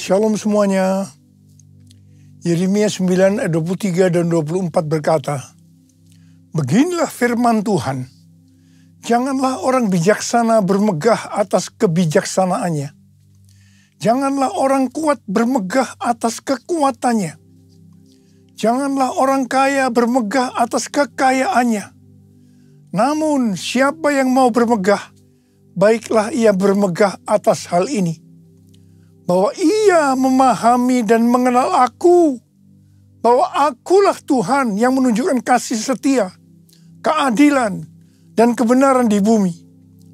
Shalom semuanya. Yeremia 9 ayat 23 dan 24 berkata, "Beginilah firman Tuhan, janganlah orang bijaksana bermegah atas kebijaksanaannya. Janganlah orang kuat bermegah atas kekuatannya. Janganlah orang kaya bermegah atas kekayaannya. Namun siapa yang mau bermegah, baiklah ia bermegah atas hal ini, bahwa ia memahami dan mengenal aku, bahwa akulah Tuhan yang menunjukkan kasih setia, keadilan, dan kebenaran di bumi.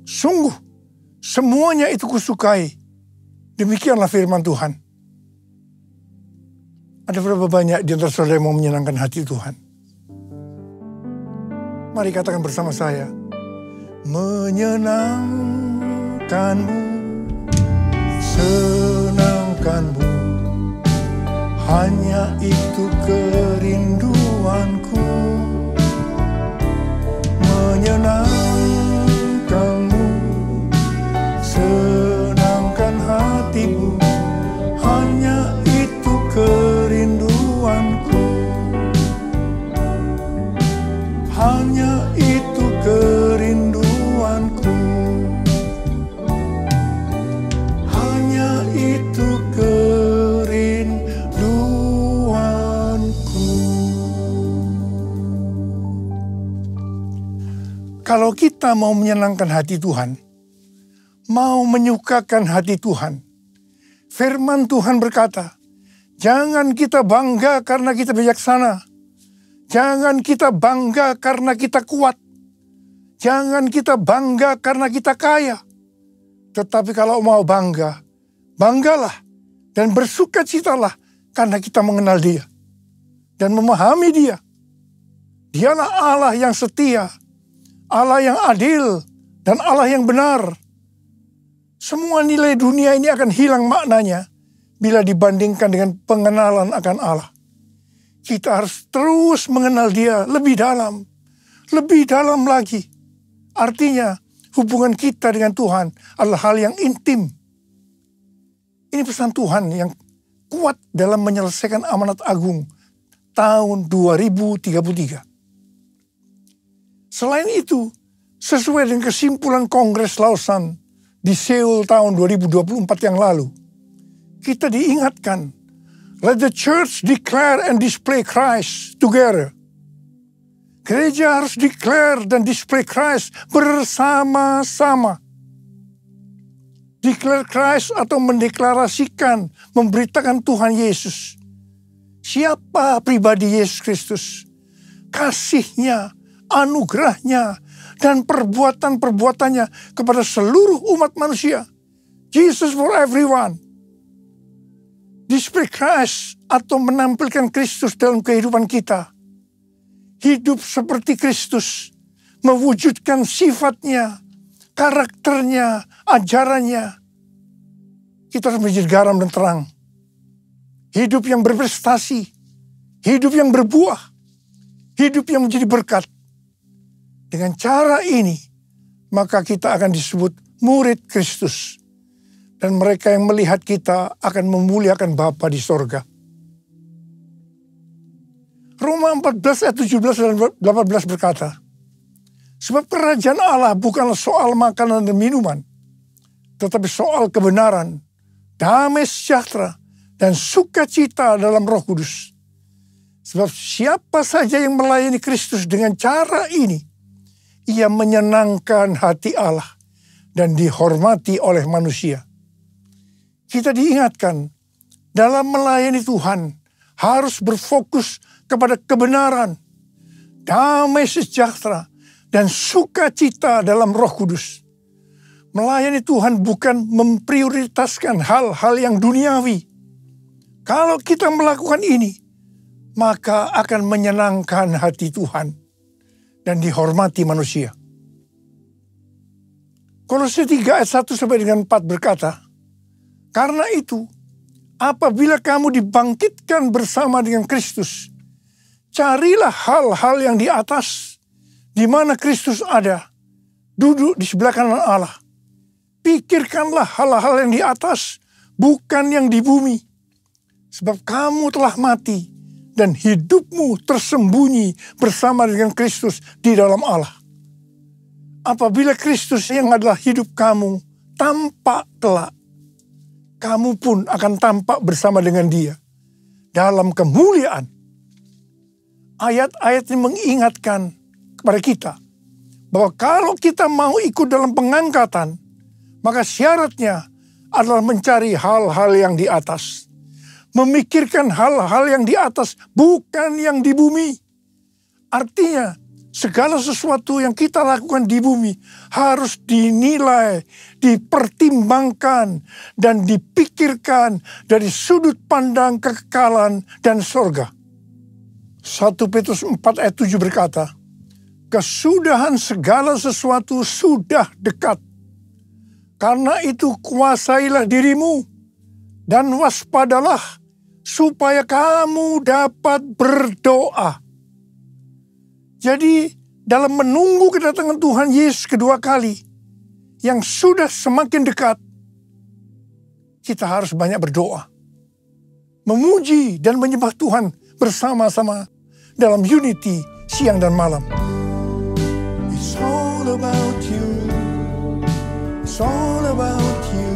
Sungguh, semuanya itu kusukai." Demikianlah firman Tuhan. Ada berapa banyak di antara saudara yang mau menyenangkan hati Tuhan? Mari katakan bersama saya, menyenangkanmu, senangkanmu, hanya itu kerinduanku. Menyenangkanmu, senangkan hatimu, hanya itu kerinduanku. Hanya itu kerinduanku. Hanya itu kerinduanku. Kalau kita mau menyenangkan hati Tuhan, mau menyukakan hati Tuhan, firman Tuhan berkata, jangan kita bangga karena kita bijaksana. Jangan kita bangga karena kita kuat. Jangan kita bangga karena kita kaya. Tetapi kalau mau bangga, banggalah dan bersukacitalah karena kita mengenal Dia dan memahami Dia. Dialah Allah yang setia, Allah yang adil, dan Allah yang benar. Semua nilai dunia ini akan hilang maknanya bila dibandingkan dengan pengenalan akan Allah. Kita harus terus mengenal Dia lebih dalam lagi. Artinya hubungan kita dengan Tuhan adalah hal yang intim. Ini pesan Tuhan yang kuat dalam menyelesaikan amanat agung tahun 2033. Selain itu, sesuai dengan kesimpulan Kongres Lausanne di Seoul tahun 2024 yang lalu, kita diingatkan, let the church declare and display Christ together. Gereja harus declare dan display Christ bersama-sama. Declare Christ atau mendeklarasikan, memberitakan Tuhan Yesus. Siapa pribadi Yesus Kristus? Kasih-Nya, anugerah-Nya, dan perbuatan-perbuatannya kepada seluruh umat manusia. Jesus for everyone. Display Christ atau menampilkan Kristus dalam kehidupan kita. Hidup seperti Kristus, mewujudkan sifatnya, karakternya, ajarannya. Kita harus menjadi garam dan terang. Hidup yang berprestasi, hidup yang berbuah, hidup yang menjadi berkat. Dengan cara ini, maka kita akan disebut murid Kristus. Dan mereka yang melihat kita akan memuliakan Bapa di sorga. Roma 14 ayat 17 dan 18 berkata, sebab kerajaan Allah bukanlah soal makanan dan minuman, tetapi soal kebenaran, damai sejahtera, dan sukacita dalam Roh Kudus. Sebab siapa saja yang melayani Kristus dengan cara ini, ia menyenangkan hati Allah dan dihormati oleh manusia. Kita diingatkan, dalam melayani Tuhan harus berfokus kepada kebenaran, damai sejahtera, dan sukacita dalam Roh Kudus. Melayani Tuhan bukan memprioritaskan hal-hal yang duniawi. Kalau kita melakukan ini, maka akan menyenangkan hati Tuhan dan dihormati manusia. Kolose 3 ayat 1 sampai dengan 4 berkata, karena itu, apabila kamu dibangkitkan bersama dengan Kristus, carilah hal-hal yang di atas, di mana Kristus ada, duduk di sebelah kanan Allah. Pikirkanlah hal-hal yang di atas, bukan yang di bumi. Sebab kamu telah mati dan hidupmu tersembunyi bersama dengan Kristus di dalam Allah. Apabila Kristus yang adalah hidup kamu tampak kelak, kamu pun akan tampak bersama dengan Dia dalam kemuliaan. Ayat-ayat ini mengingatkan kepada kita bahwa kalau kita mau ikut dalam pengangkatan, maka syaratnya adalah mencari hal-hal yang di atas. Memikirkan hal-hal yang di atas, bukan yang di bumi. Artinya, segala sesuatu yang kita lakukan di bumi harus dinilai, dipertimbangkan, dan dipikirkan dari sudut pandang kekekalan dan surga. 1 Petrus 4 ayat 7 berkata, kesudahan segala sesuatu sudah dekat. Karena itu kuasailah dirimu dan waspadalah supaya kamu dapat berdoa. Jadi dalam menunggu kedatangan Tuhan Yesus kedua kali yang sudah semakin dekat, kita harus banyak berdoa. Memuji dan menyembah Tuhan bersama-sama dalam unity siang dan malam. It's all about you. It's all about you.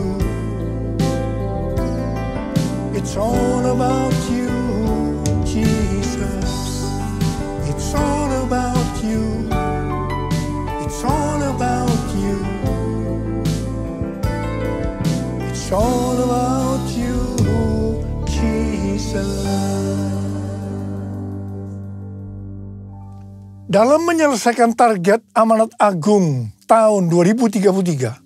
It's all about you, Jesus. It's all about you. It's all about you. It's all about you, Jesus. Dalam menyelesaikan target amanat agung tahun 2033,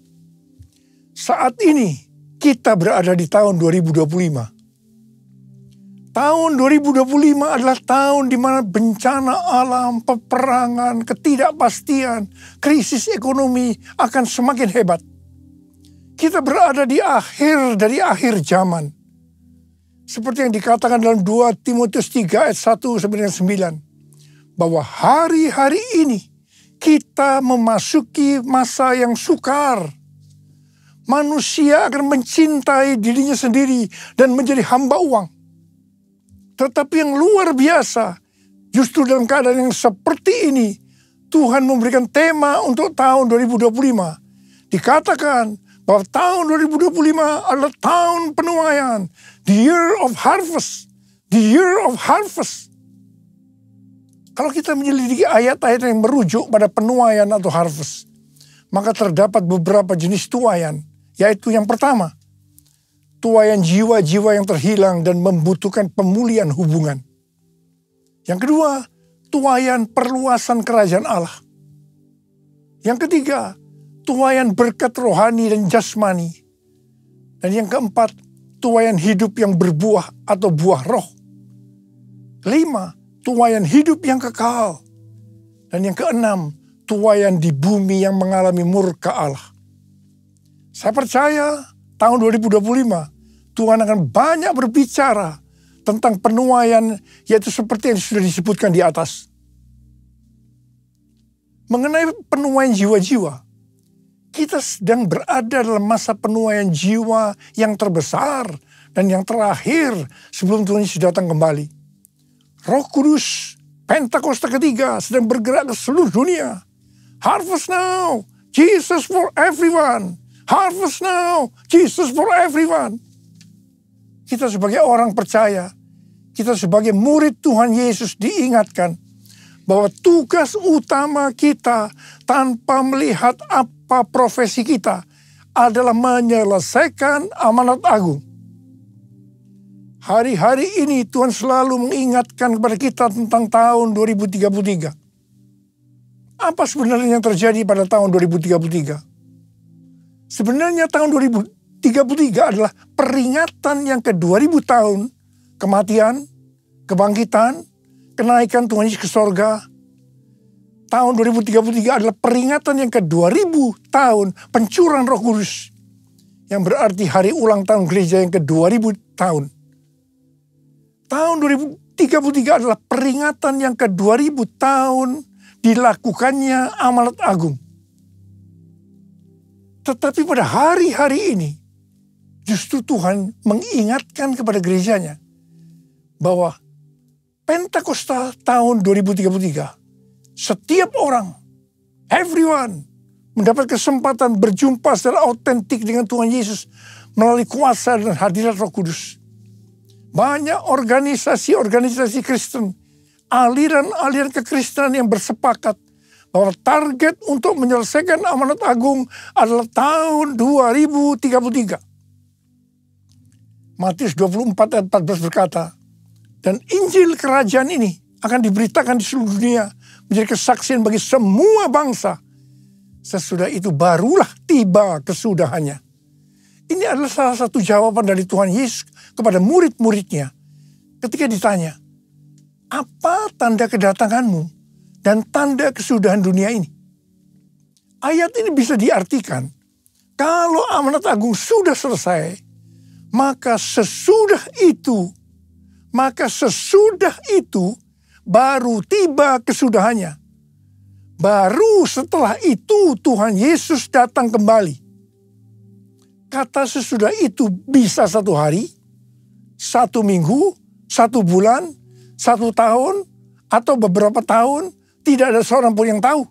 saat ini kita berada di tahun 2025. Tahun 2025 adalah tahun di mana bencana alam, peperangan, ketidakpastian, krisis ekonomi akan semakin hebat. Kita berada di akhir dari akhir zaman. Seperti yang dikatakan dalam 2 Timotius 3 ayat 1-9. Bahwa hari-hari ini kita memasuki masa yang sukar. Manusia akan mencintai dirinya sendiri dan menjadi hamba uang. Tetapi yang luar biasa, justru dalam keadaan yang seperti ini, Tuhan memberikan tema untuk tahun 2025. Dikatakan bahwa tahun 2025 adalah tahun penuaian. The year of harvest. The year of harvest. Kalau kita menyelidiki ayat-ayat yang merujuk pada penuaian atau harvest, maka terdapat beberapa jenis tuaian, yaitu yang pertama, tuaian jiwa-jiwa yang terhilang dan membutuhkan pemulihan hubungan. Yang kedua, tuaian perluasan kerajaan Allah. Yang ketiga, tuaian berkat rohani dan jasmani. Dan yang keempat, tuaian hidup yang berbuah atau buah roh. Kelima, tuaian hidup yang kekal. Dan yang keenam, tuaian di bumi yang mengalami murka Allah. Saya percaya tahun 2025 Tuhan akan banyak berbicara tentang penuaian, yaitu seperti yang sudah disebutkan di atas. Mengenai penuaian jiwa-jiwa, kita sedang berada dalam masa penuaian jiwa yang terbesar dan yang terakhir sebelum Tuhan Yesus datang kembali. Roh Kudus, Pentakosta ketiga sedang bergerak ke seluruh dunia. Harvest now, Jesus for everyone. Harvest now, Jesus for everyone. Kita sebagai orang percaya, kita sebagai murid Tuhan Yesus diingatkan bahwa tugas utama kita tanpa melihat apa profesi kita adalah menyelesaikan amanat agung. Hari-hari ini Tuhan selalu mengingatkan kepada kita tentang tahun 2033. Apa sebenarnya yang terjadi pada tahun 2033? Sebenarnya tahun 2033 adalah peringatan yang ke-2000 tahun kematian, kebangkitan, kenaikan Tuhan Yesus ke sorga. Tahun 2033 adalah peringatan yang ke-2000 tahun pencurahan Roh Kudus. Yang berarti hari ulang tahun gereja yang ke-2000 tahun. Tahun 2033 adalah peringatan yang ke-2000 tahun dilakukannya amanat agung. Tetapi pada hari-hari ini, justru Tuhan mengingatkan kepada gerejanya bahwa Pentakosta tahun 2033, setiap orang, everyone, mendapat kesempatan berjumpa secara autentik dengan Tuhan Yesus melalui kuasa dan hadirat Roh Kudus. Banyak organisasi-organisasi Kristen, aliran-aliran kekristenan yang bersepakat bahwa target untuk menyelesaikan amanat agung adalah tahun 2033. Matius 24 ayat 14 berkata, dan Injil kerajaan ini akan diberitakan di seluruh dunia menjadi kesaksian bagi semua bangsa. Sesudah itu barulah tiba kesudahannya. Ini adalah salah satu jawaban dari Tuhan Yesus kepada murid-muridnya ketika ditanya, apa tanda kedatanganmu dan tanda kesudahan dunia ini? Ayat ini bisa diartikan, kalau amanat agung sudah selesai, maka sesudah itu baru tiba kesudahannya. Baru setelah itu Tuhan Yesus datang kembali. Kata sesudah itu bisa 1 hari, 1 minggu, 1 bulan, 1 tahun, atau beberapa tahun. Tidak ada seorang pun yang tahu.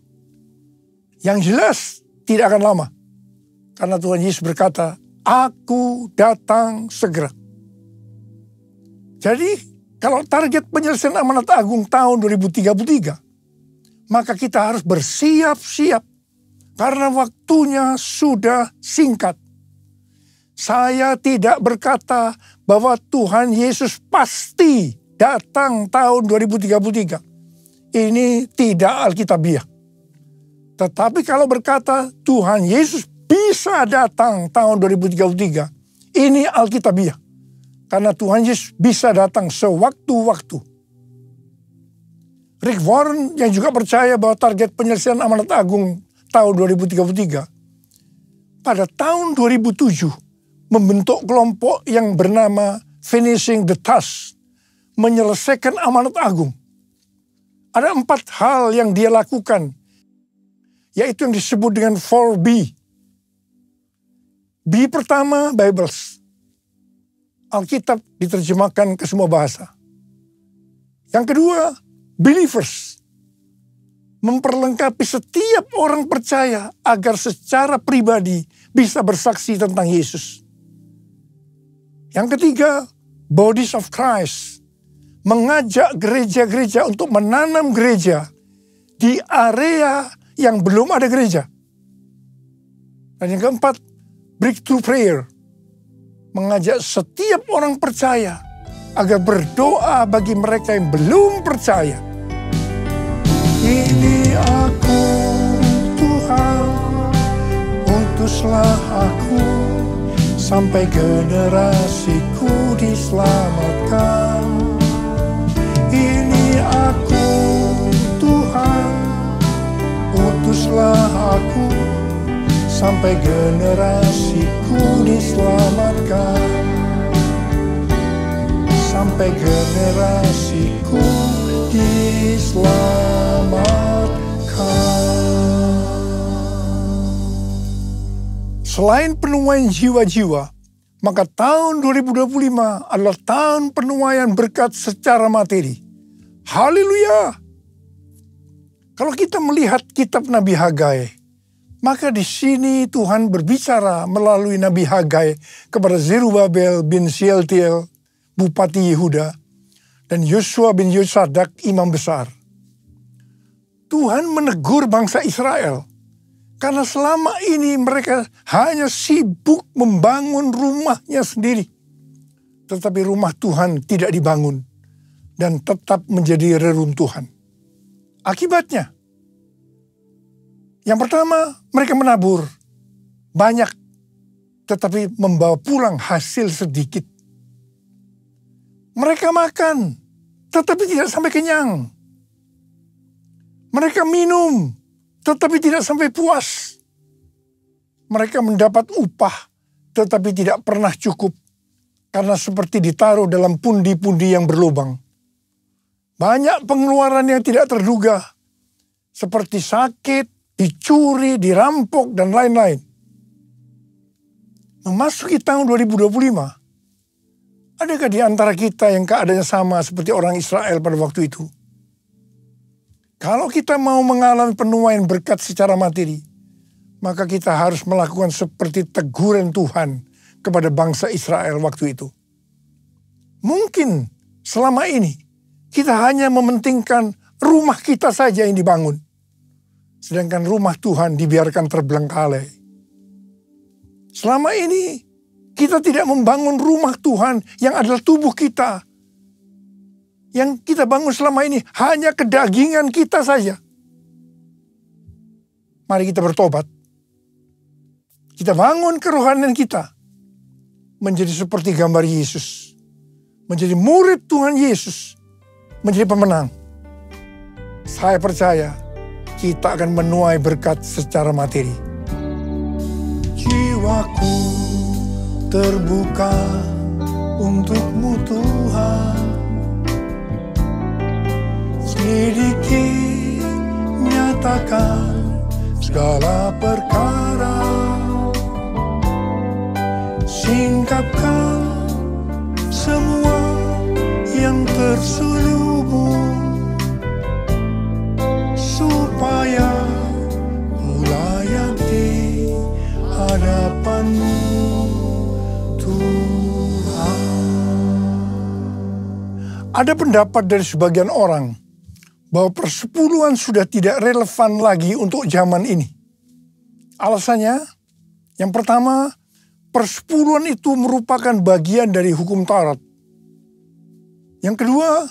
Yang jelas tidak akan lama. Karena Tuhan Yesus berkata, Aku datang segera. Jadi kalau target penyelesaian amanat agung tahun 2033, maka kita harus bersiap-siap karena waktunya sudah singkat. Saya tidak berkata bahwa Tuhan Yesus pasti datang tahun 2033. Ini tidak alkitabiah. Tetapi kalau berkata Tuhan Yesus bisa datang tahun 2033, ini alkitabiah. Karena Tuhan Yesus bisa datang sewaktu-waktu. Rick Warren yang juga percaya bahwa target penyelesaian amanat agung tahun 2033, pada tahun 2007 membentuk kelompok yang bernama Finishing the Task, menyelesaikan amanat agung. Ada 4 hal yang dia lakukan, yaitu yang disebut dengan 4B. B pertama, Bibles. Alkitab diterjemahkan ke semua bahasa. Yang kedua, believers. Memperlengkapi setiap orang percaya agar secara pribadi bisa bersaksi tentang Yesus. Yang ketiga, bodies of Christ. Mengajak gereja-gereja untuk menanam gereja di area yang belum ada gereja. Dan yang keempat, breakthrough prayer. Mengajak setiap orang percaya agar berdoa bagi mereka yang belum percaya. Ini aku, Tuhan, utuslah aku, sampai generasiku diselamatkan. Ini aku, Tuhan, utuslah aku, sampai generasiku diselamatkan. Sampai generasiku diselamatkan. Selain penuaian jiwa-jiwa, maka tahun 2025 adalah tahun penuaian berkat secara materi. Haleluya! Kalau kita melihat kitab Nabi Hagai, maka di sini Tuhan berbicara melalui Nabi Hagai kepada Zerubabel bin Shealtiel, Bupati Yehuda, dan Yosua bin Yosadak, Imam Besar. Tuhan menegur bangsa Israel, karena selama ini mereka hanya sibuk membangun rumahnya sendiri. Tetapi rumah Tuhan tidak dibangun, dan tetap menjadi reruntuhan. Akibatnya, yang pertama, mereka menabur banyak, tetapi membawa pulang hasil sedikit. Mereka makan, tetapi tidak sampai kenyang. Mereka minum, tetapi tidak sampai puas. Mereka mendapat upah, tetapi tidak pernah cukup. Karena seperti ditaruh dalam pundi-pundi yang berlubang. Banyak pengeluaran yang tidak terduga, seperti sakit, dicuri, dirampok, dan lain-lain. memasuki tahun 2025, adakah di antara kita yang keadaannya sama seperti orang Israel pada waktu itu? Kalau kita mau mengalami penuaian berkat secara materi, maka kita harus melakukan seperti teguran Tuhan kepada bangsa Israel waktu itu. Mungkin selama ini kita hanya mementingkan rumah kita saja yang dibangun, sedangkan rumah Tuhan dibiarkan terbengkalai. Selama ini kita tidak membangun rumah Tuhan yang adalah tubuh kita. Yang kita bangun selama ini hanya kedagingan kita saja. Mari kita bertobat. Kita bangun kerohanian kita menjadi seperti gambar Yesus. Menjadi murid Tuhan Yesus. Menjadi pemenang. Saya percaya kita akan menuai berkat secara materi. Jiwaku terbuka untuk-Mu Tuhan. Selidiki, nyatakan segala perkara. Singkapkan semua yang terselubung, supaya ku layak di hadapan-Mu Tuhan. Ada pendapat dari sebagian orang bahwa persepuluhan sudah tidak relevan lagi untuk zaman ini. Alasannya, yang pertama, persepuluhan itu merupakan bagian dari hukum Taurat. Yang kedua,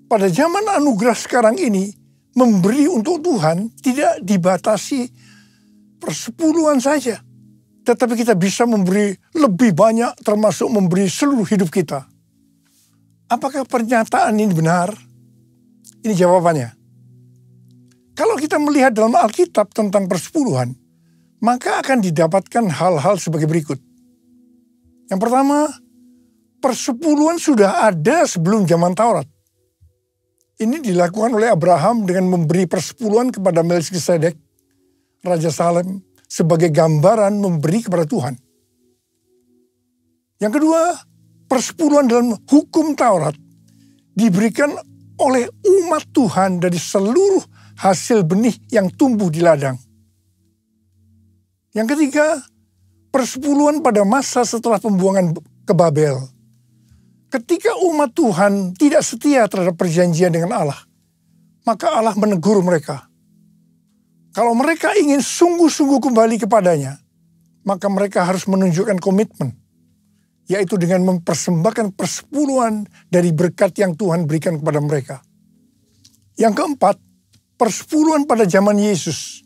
pada zaman anugerah sekarang ini, memberi untuk Tuhan tidak dibatasi persepuluhan saja. Tetapi kita bisa memberi lebih banyak, termasuk memberi seluruh hidup kita. Apakah pernyataan ini benar? Ini jawabannya. Kalau kita melihat dalam Alkitab tentang persepuluhan, maka akan didapatkan hal-hal sebagai berikut. Yang pertama, persepuluhan sudah ada sebelum zaman Taurat. Ini dilakukan oleh Abraham dengan memberi persepuluhan kepada Melkisedek, Raja Salem, sebagai gambaran memberi kepada Tuhan. Yang kedua, persepuluhan dalam hukum Taurat diberikan oleh umat Tuhan dari seluruh hasil benih yang tumbuh di ladang. Yang ketiga, persepuluhan pada masa setelah pembuangan ke Babel. Ketika umat Tuhan tidak setia terhadap perjanjian dengan Allah, maka Allah menegur mereka. Kalau mereka ingin sungguh-sungguh kembali kepadanya, maka mereka harus menunjukkan komitmen, yaitu dengan mempersembahkan persepuluhan dari berkat yang Tuhan berikan kepada mereka. Yang keempat, persepuluhan pada zaman Yesus.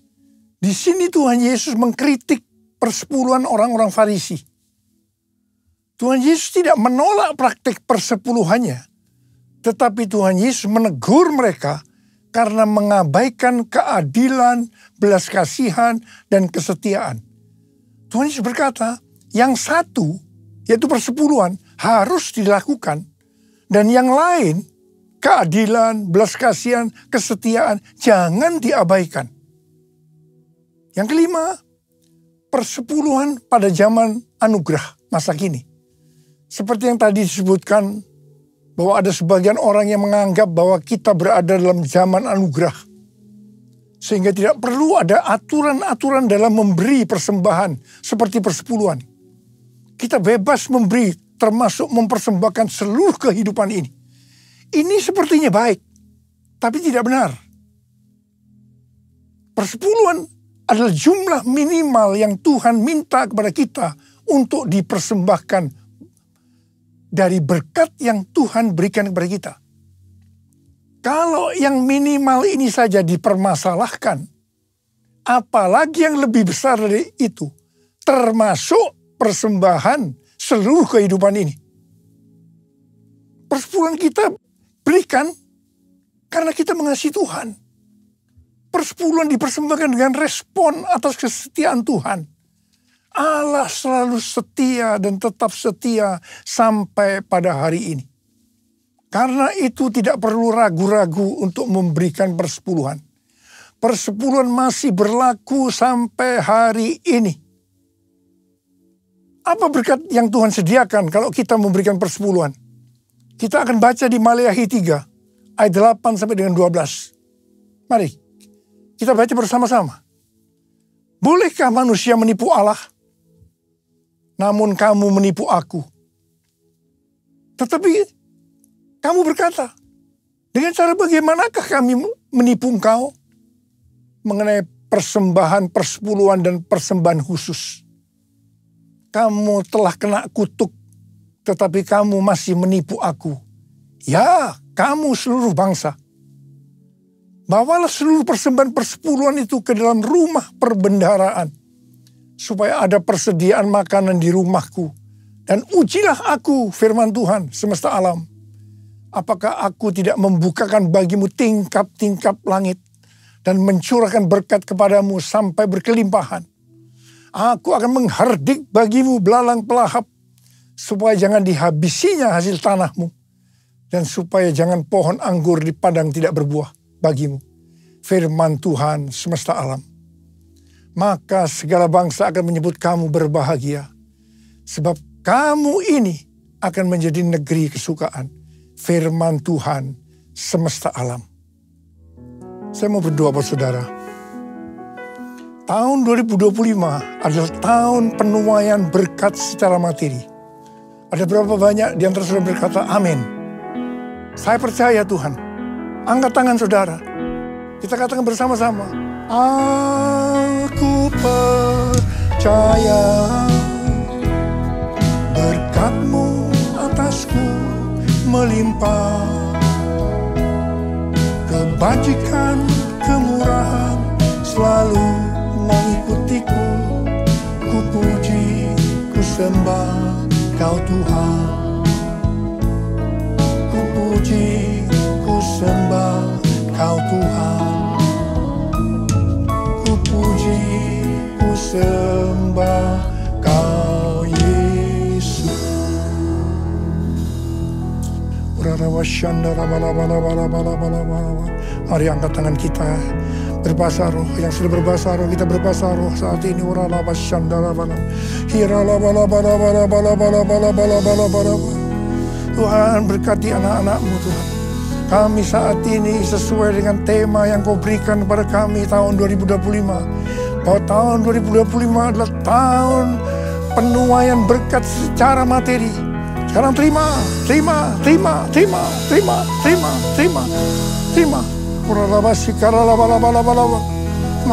Di sini Tuhan Yesus mengkritik persepuluhan orang-orang Farisi. Tuhan Yesus tidak menolak praktik persepuluhannya, tetapi Tuhan Yesus menegur mereka karena mengabaikan keadilan, belas kasihan, dan kesetiaan. Tuhan Yesus berkata, yang satu, yaitu persepuluhan, harus dilakukan. Dan yang lain, keadilan, belas kasihan, kesetiaan, jangan diabaikan. Yang kelima, persepuluhan pada zaman anugerah masa kini. Seperti yang tadi disebutkan, bahwa ada sebagian orang yang menganggap bahwa kita berada dalam zaman anugerah. Sehingga tidak perlu ada aturan-aturan dalam memberi persembahan seperti persepuluhan. Kita bebas memberi, termasuk mempersembahkan seluruh kehidupan ini. Ini sepertinya baik, tapi tidak benar. Persepuluhan adalah jumlah minimal yang Tuhan minta kepada kita untuk dipersembahkan dari berkat yang Tuhan berikan kepada kita. Kalau yang minimal ini saja dipermasalahkan, apalagi yang lebih besar dari itu, termasuk persembahan seluruh kehidupan ini. Persepuluhan kita berikan karena kita mengasihi Tuhan. Persepuluhan dipersembahkan dengan respon atas kesetiaan Tuhan. Allah selalu setia dan tetap setia sampai pada hari ini. Karena itu tidak perlu ragu-ragu untuk memberikan persepuluhan. Persepuluhan masih berlaku sampai hari ini. Apa berkat yang Tuhan sediakan kalau kita memberikan persepuluhan? Kita akan baca di Maleakhi 3 ayat 8 sampai dengan 12. Mari kita baca bersama-sama. Bolehkah manusia menipu Allah? Namun kamu menipu aku. Tetapi kamu berkata, dengan cara bagaimanakah kami menipu engkau? Mengenai persembahan, persepuluhan, dan persembahan khusus. Kamu telah kena kutuk, tetapi kamu masih menipu aku. Ya, kamu seluruh bangsa. Bawalah seluruh persembahan persepuluhan itu ke dalam rumah perbendaharaan, supaya ada persediaan makanan di rumahku. Dan ujilah aku, firman Tuhan semesta alam. Apakah aku tidak membukakan bagimu tingkap-tingkap langit dan mencurahkan berkat kepadamu sampai berkelimpahan. Aku akan menghardik bagimu belalang pelahap, supaya jangan dihabisinya hasil tanahmu, dan supaya jangan pohon anggur di padang tidak berbuah bagimu. Firman Tuhan semesta alam. Maka segala bangsa akan menyebut kamu berbahagia, sebab kamu ini akan menjadi negeri kesukaan. Firman Tuhan semesta alam. Saya mau berdoa buat saudara. Tahun 2025 adalah tahun penuaian berkat secara materi. Ada berapa banyak di antara saudara berkata amin? Saya percaya Tuhan. Angkat tangan saudara. Kita katakan bersama-sama. Aku percaya berkat-Mu atasku melimpah, kebajikan, kemurahan selalu mengikutiku. Ku puji, ku sembah Kau Tuhan. Ku puji, ku sembah Kau Tuhan. Ku puji, ku sembah Kau Yesus. Mari angkat tangan kita berbahasa roh. Yang sudah berbahasa roh, kita berbahasa roh saat ini. Tuhan berkati anak-anak-Mu Tuhan. Kami saat ini sesuai dengan tema yang Kau berikan kepada kami tahun 2025. Bahwa tahun 2025 adalah tahun penuaian berkat secara materi. Sekarang terima. Terima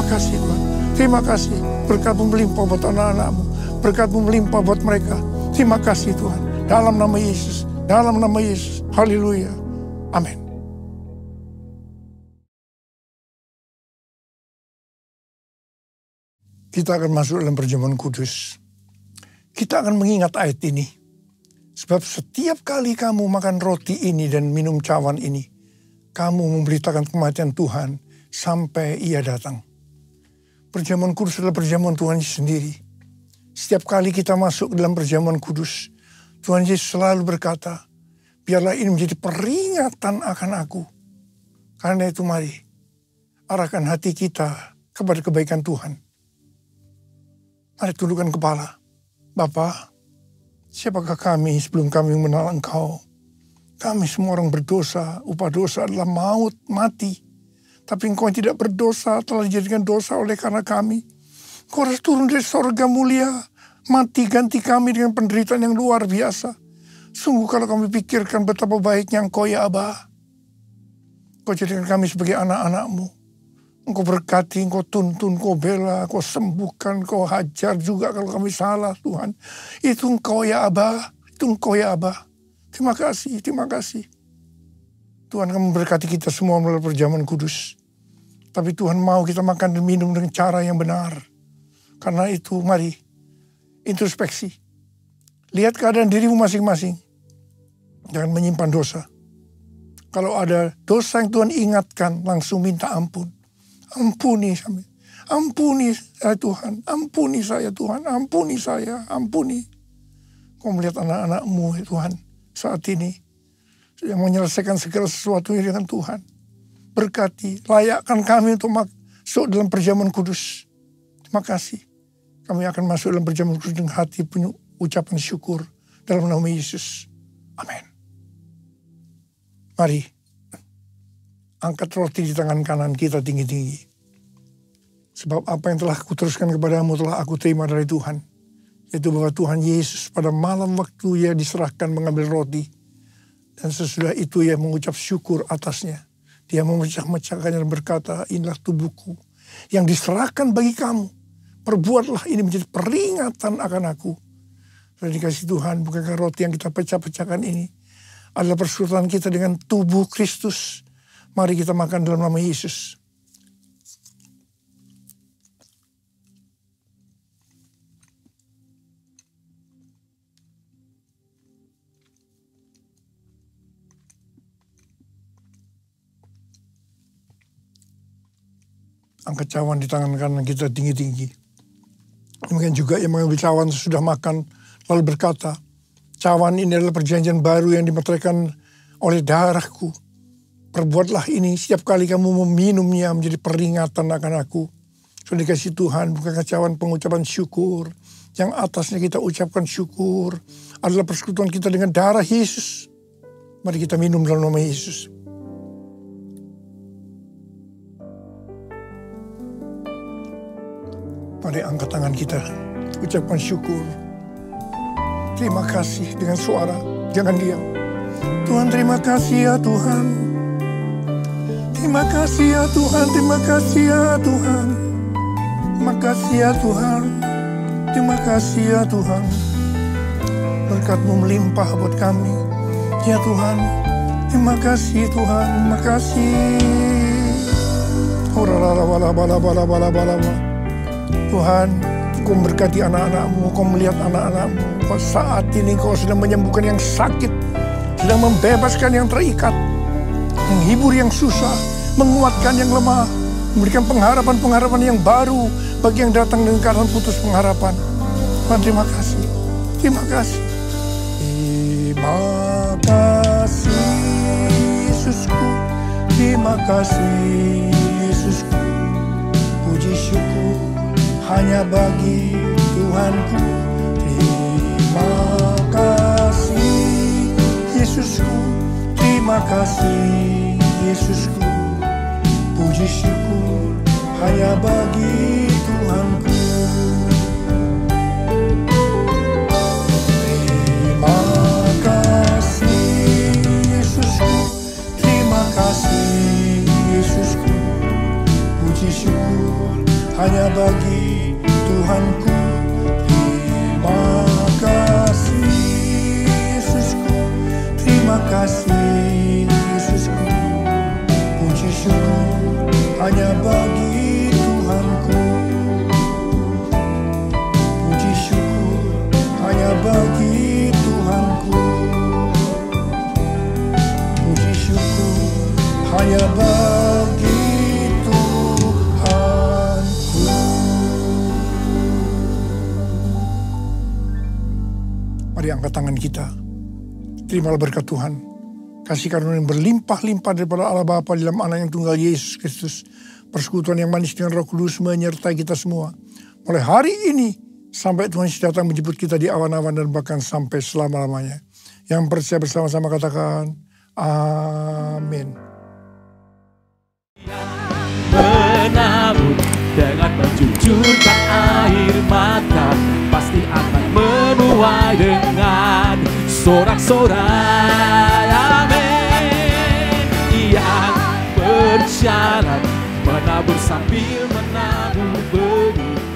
kasih Tuhan. Terima kasih. Berkat-Mu melimpah buat anak-anak-Mu. Berkat-Mu melimpah buat mereka. Terima kasih Tuhan. Dalam nama Yesus. Dalam nama Yesus. Haleluya. Amin. Kita akan masuk dalam perjamuan kudus. Kita akan mengingat ayat ini. Sebab setiap kali kamu makan roti ini dan minum cawan ini, kamu memberitakan kematian Tuhan sampai Ia datang. Perjamuan kudus adalah perjamuan Tuhan Yesus sendiri. Setiap kali kita masuk dalam perjamuan kudus, Tuhan Yesus selalu berkata, biarlah ini menjadi peringatan akan aku. Karena itu mari, arahkan hati kita kepada kebaikan Tuhan. Mari tundukkan kepala. Bapa, siapakah kami sebelum kami mengenal Engkau? Kami semua orang berdosa, upah dosa adalah maut, mati. Tapi Engkau yang tidak berdosa telah dijadikan dosa oleh karena kami. Engkau harus turun dari sorga mulia, mati ganti kami dengan penderitaan yang luar biasa. Sungguh kalau kami pikirkan betapa baiknya Engkau ya Aba. Engkau jadikan kami sebagai anak-anak-Mu. Engkau berkati, Engkau tuntun, Engkau bela, Engkau sembuhkan, Engkau hajar juga kalau kami salah Tuhan. Itu Engkau ya Aba, itu Engkau ya Aba. Terima kasih, terima kasih. Tuhan akan memberkati kita semua melalui perjamuan kudus. Tapi Tuhan mau kita makan dan minum dengan cara yang benar. Karena itu mari introspeksi. Lihat keadaan dirimu masing-masing. Jangan menyimpan dosa. Kalau ada dosa yang Tuhan ingatkan, langsung minta ampun. Ampuni kami. Ampuni saya Tuhan. Ampuni saya Tuhan. Ampuni saya. Ampuni. Kau melihat anak-anak-Mu Tuhan saat ini. Yang menyelesaikan segala sesuatu dengan Tuhan. Berkati. Layakkan kami untuk masuk dalam perjamuan kudus. Terima kasih. Kami akan masuk dalam perjamuan kudus dengan hati penuh ucapan syukur dalam nama Yesus. Amin. Mari, angkat roti di tangan kanan kita tinggi-tinggi. Sebab apa yang telah kuteruskan kepadamu telah aku terima dari Tuhan. Yaitu bahwa Tuhan Yesus pada malam waktu ia diserahkan mengambil roti. Dan sesudah itu ia mengucap syukur atasnya. Dia memecah-mecahkannya dan berkata, inilah tubuhku yang diserahkan bagi kamu. Perbuatlah ini menjadi peringatan akan aku. Sudah dikasih Tuhan, bukankah roti yang kita pecah-pecahkan ini adalah persekutuan kita dengan tubuh Kristus. Mari kita makan dalam nama Yesus. Angkat cawan di tangan kanan kita tinggi-tinggi. Demikian juga yang mengambil cawan sesudah makan lalu berkata, cawan ini adalah perjanjian baru yang dimeteraikan oleh darahku. Perbuatlah ini setiap kali kamu meminumnya menjadi peringatan akan aku. Sudah dikasih Tuhan, bukankah cawan pengucapan syukur. Yang atasnya kita ucapkan syukur adalah persekutuan kita dengan darah Yesus. Mari kita minum dalam nama Yesus. Mari angkat tangan kita, ucapkan syukur. Terima kasih dengan suara, jangan diam. Tuhan terima kasih ya Tuhan. Terima kasih ya Tuhan, terima kasih ya Tuhan. Terima kasih ya Tuhan, terima kasih ya Tuhan. Berkat-Mu melimpah buat kami, ya Tuhan. Terima kasih Tuhan, terima kasih. Tuhan, Kau memberkati anak-anak-Mu, Kau melihat anak-anak-Mu. Saat ini Kau sedang menyembuhkan yang sakit, sedang membebaskan yang terikat, menghibur yang susah, menguatkan yang lemah, memberikan pengharapan-pengharapan yang baru bagi yang datang dengan keadaan putus pengharapan. Tuhan, terima kasih. Terima kasih. Terima kasih Yesusku. Terima kasih Yesusku. Puji syukur hanya bagi Tuhanku. Terima kasih Yesusku. Terima kasih Yesusku. Puji syukur hanya bagi Tuhanku. Terima kasih Yesusku. Terima kasih Yesusku. Puji syukur hanya bagi Tuhanku. Terima kasih Yesusku. Terima kasih Yesusku. Puji syukur hanya bagi Tuhanku. Puji syukur hanya bagi Tuhanku. Puji syukur hanya bagi Mari angkat tangan kita. Terimalah berkat Tuhan. Kasih karunia yang berlimpah-limpah daripada Allah Bapa dalam Anak yang tunggal Yesus Kristus. Persekutuan yang manis dengan Roh Kudus menyertai kita semua. Mulai hari ini sampai Tuhan Yesus datang menjemput kita di awan-awan dan bahkan sampai selama-lamanya. Yang percaya bersama-sama katakan amin. Menabur dengan mencucurkan air mata, pasti akan menuai dengan sorak-sorai. Amin. Yang berjalan menabur sambil menabur benih,